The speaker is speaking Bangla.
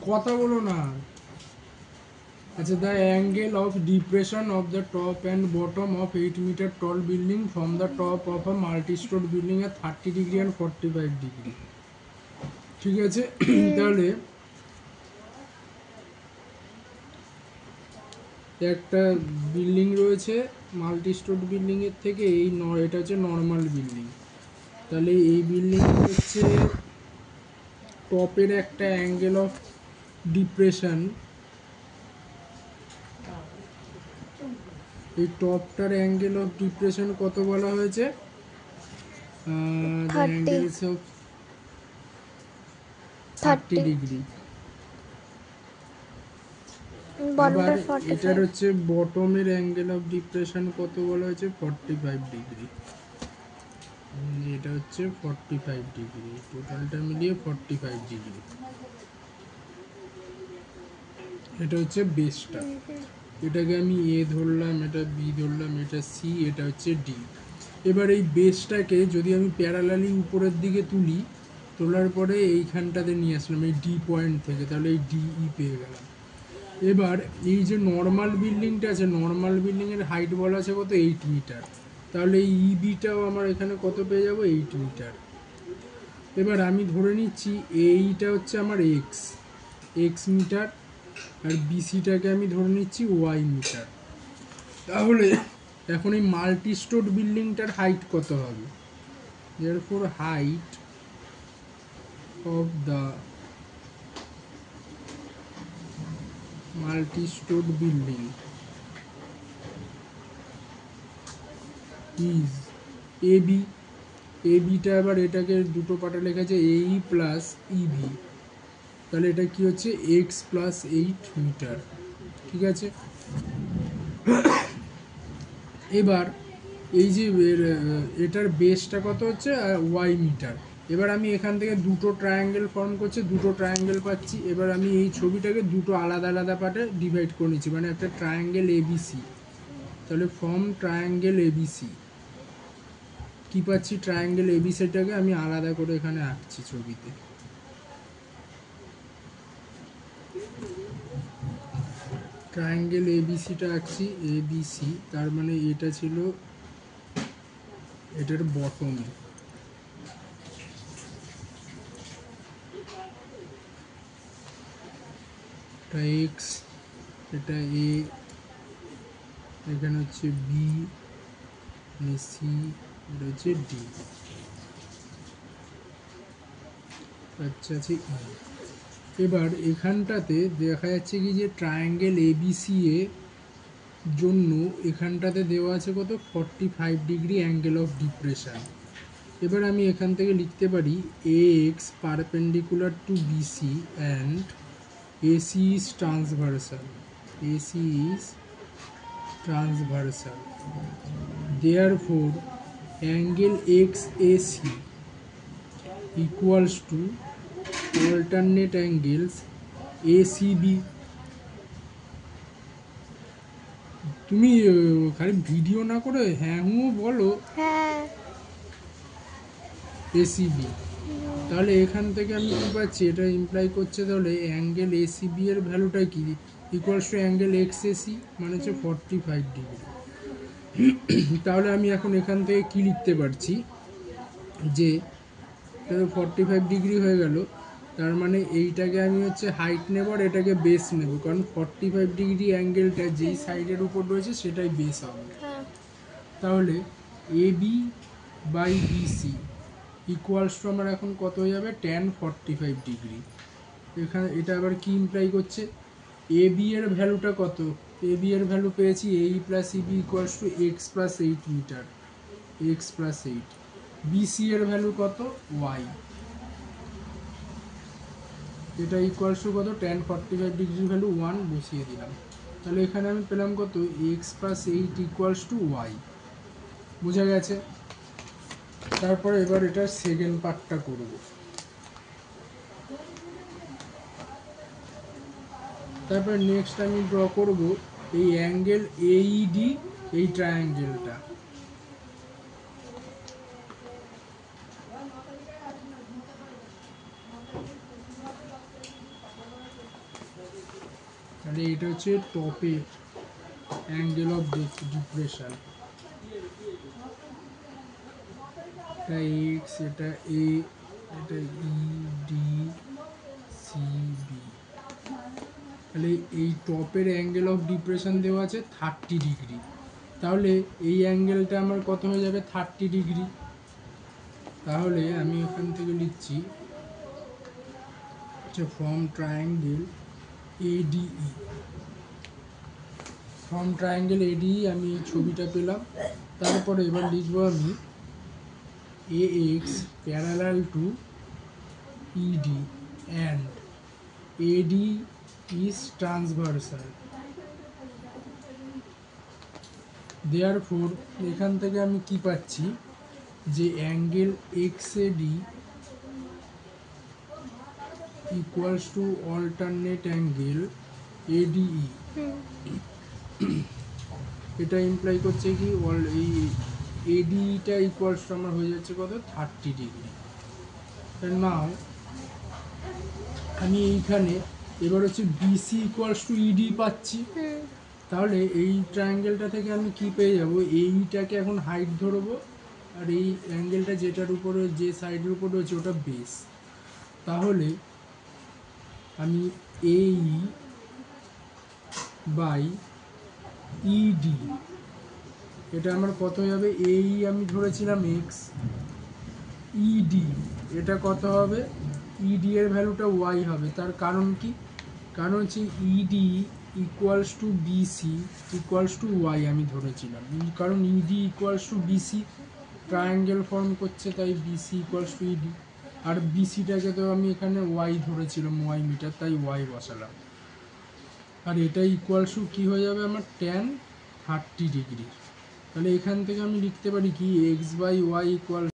কথা বলো না। আচ্ছা, the angle of depression of the top and bottom of 8 metre tall building from the top of a multi store building এর 30 ডিগ্রি অ্যান্ড 45 ডিগ্রি। ঠিক আছে, তাহলে একটা বিল্ডিং রয়েছে মাল্টি স্টোর বিল্ডিং এর থেকে এটা হচ্ছে নর্মাল বিল্ডিং। তাহলে এই বিল্ডিং হচ্ছে টপের একটা অ্যাঙ্গেল অফ ডিপ্রেশন, এই টপটার অ্যাঙ্গেল অফ ডিপ্রেশন কত বলা হয়েছে? Angles of 30 degree. আবার এটার হচ্ছে বটমের অ্যাঙ্গেল অফ ডিপ্রেশন কত বলা হয়েছে? 45 ডিগ্রি। এটা হচ্ছে 45 ডিগ্রি, টোটালটা মিলিয়ে 45 ডিগ্রি। এটা হচ্ছে বেসটা, এটাকে আমি এ ধরলাম, এটা বি ধরলাম, এটা সি, এটা হচ্ছে ডি। এবার এই বেসটাকে যদি আমি প্যারালালি উপরের দিকে তুলি, তোলার পরে এইখানটাতে নিয়ে আসলাম এই ডি পয়েন্ট থেকে, তাহলে এই ডিই পেয়ে গেলাম। এবার এই যে নর্মাল বিল্ডিংটা আছে, নর্মাল বিল্ডিংয়ের হাইট বলা আছে কত? 8 মিটার। তাহলে এই ইবিটাও আমার এখানে কত পেয়ে যাবো? 8 মিটার। এবার আমি ধরে নিচ্ছি এইটা হচ্ছে আমার এক্স মিটার, আর বিসিটাকে আমি ধরে নিচ্ছি ওয়াই মিটার। তাহলে এখন এই মাল্টি স্টোর বিল্ডিংটার হাইট কত হবে? therefore height of the multi-stored building is AB। ABটা আবার এটাকে দুটো পার্টে লেখা আছে AE প্লাস EB, তাহলে এটা কি হচ্ছে? x plus 8 metre. ঠিক আছে, এবার এই যে এটার বেসটা কত হচ্ছে? Y metre. এবার আমি এখান থেকে দুটো ট্রায়াঙ্গেল ফর্ম করছে, দুটো ট্রায়াঙ্গেল পাচ্ছি। এবার আমি এই ছবিটাকে দুটো আলাদা আলাদা পার্টে ডিভাইড করে নিচ্ছি, মানে একটা ট্রায়াঙ্গেল এবিসি। তাহলে ফর্ম ট্রায়াঙ্গেল এবিসি কি পাচ্ছি? ট্রায়াঙ্গেল এবিসিটাকে আমি আলাদা করে এখানে আঁকছি ছবিতে। ট্রায়াঙ্গেল এবিসিটা আঁকছি, এবিসি, তার মানে এটা ছিল এটার বটমে। এটা এক্স, এটা এ, এখানে হচ্ছে বি, সি, এটা হচ্ছে ডি, আচ্ছা আছে ই। এবার এখানটাতে দেখা যাচ্ছে কি যে ট্রায়াঙ্গেল এবিসি এর জন্য এখানটাতে দেওয়া আছে কত? 45 ডিগ্রি অ্যাঙ্গেল অফ ডিপ্রেশন। এবার আমি এখান থেকে লিখতে পারি x perpendicular to BC and AC is transversal. AC is transversal. Therefore, angle XAC equals to alternate angles ACB. তুমি খালি ভিডিও না করে হ্যাঁ হুঁ বলো। হ্যাঁ, ACB। তাহলে এখান থেকে আমি কি পাচ্ছি? এটা ইমপ্লাই করছে তাহলে অ্যাঙ্গেল ACB এর ভ্যালুটা কি? ইকুয়ালস টু অ্যাঙ্গেল XAC, মানে হচ্ছে 45 ডিগ্রি। তাহলে আমি এখন এখান থেকে কি লিখতে পারছি? যে 45 ডিগ্রি হয়ে গেল, তার মানে এইটাকে আমি হচ্ছে হাইট নেব আর এটাকে বেস নেব, কারণ 45 ডিগ্রি অ্যাঙ্গেলটা যেই সাইডের উপর রয়েছে সেটাই বেস হবে। তাহলে AB by BC equals to আমার এখন কত হয়ে যাবে? tan 45 ডিগ্রি। এখানে এটা আবার কি ইমপ্লাই করছে? এবি এর ভ্যালুটা কত? এবি এর ভ্যালু পেয়েছি এই plus EB equals to x plus 8 meter, x plus 8। BC এর ভ্যালু কত? ওয়াই। এটা ইকুয়ালস টু কত? tan 45 ডিগ্রির ভ্যালু 1 বসিয়ে দিলাম। তাহলে এখানে আমি পেলাম কত? X plus 8 equals to y. বোঝা গেছে? তারপরে এবার এটার সেকেন্ড পার্টটা করব। তারপর নেক্সট আমি ড্র করব এই অ্যাঙ্গেল এইডি, এই ট্রায়াঙ্গেলটা। তাহলে এটা হচ্ছে টপের অ্যাঙ্গেল অফ ডিপ্রেশন, এটা এক্স, এটা এ, এটা ই ডি সি বি। তাহলে এই টপের অ্যাঙ্গেল অফ ডিপ্রেশন দেওয়া আছে 30 ডিগ্রি। তাহলে এই অ্যাঙ্গেলটা আমার কত হয়ে যাবে? 30 ডিগ্রি। তাহলে আমি এখান থেকে লিখছি আচ্ছা, from triangle ADE, from triangle ADE আমি এই ছবিটা পেলাম। তারপরে এবার লিখবো আমি A X parallel to ED and AD is transversal. Therefore এখান থেকে আমি কি পাচ্ছি যে angle X AD equals to alternate angle ADE. এটা ইমপ্লাই করছে কি এই এডিটা ইকুয়ালস টু আমার হয়ে যাচ্ছে কত? 30 ডিগ্রি। নাও আমি এইখানে এবার হচ্ছে বিসি ইকুয়ালস টু ইডি পাচ্ছি। তাহলে এই ট্রায়াঙ্গেলটা থেকে আমি কি পেয়ে যাব? এইটাকে এখন হাইট ধরবো, আর এই অ্যাঙ্গেলটা যেটার উপরে, যে সাইডের উপর রয়েছে ওটা বেস। তাহলে আমি এই বাই ইডি, এটা আমার কত হবে? এই আমি ধরেছিলাম এক্স, ইডি এটা কত হবে? ইডি এর ভ্যালুটা ওয়াই হবে। তার কারণ কি? কারণ হচ্ছে ED equals to BC equals to y আমি ধরেছিলাম, কারণ ED equals to BC, triangle form করছে, তাই বিসি ইকুয়ালস টু ইডি। আর বিসিটাকে তো আমি এখানে ওয়াই ধরেছিলাম, ওয়াই মিটার, তাই ওয়াই বসালাম। আর এটা ইকুয়ালস টু কী হয়ে যাবে আমার? Tan 30 degree. তাহলে এখান থেকে আমি লিখতে পারি কি এক্স বাই ওয়াই ইকুয়াল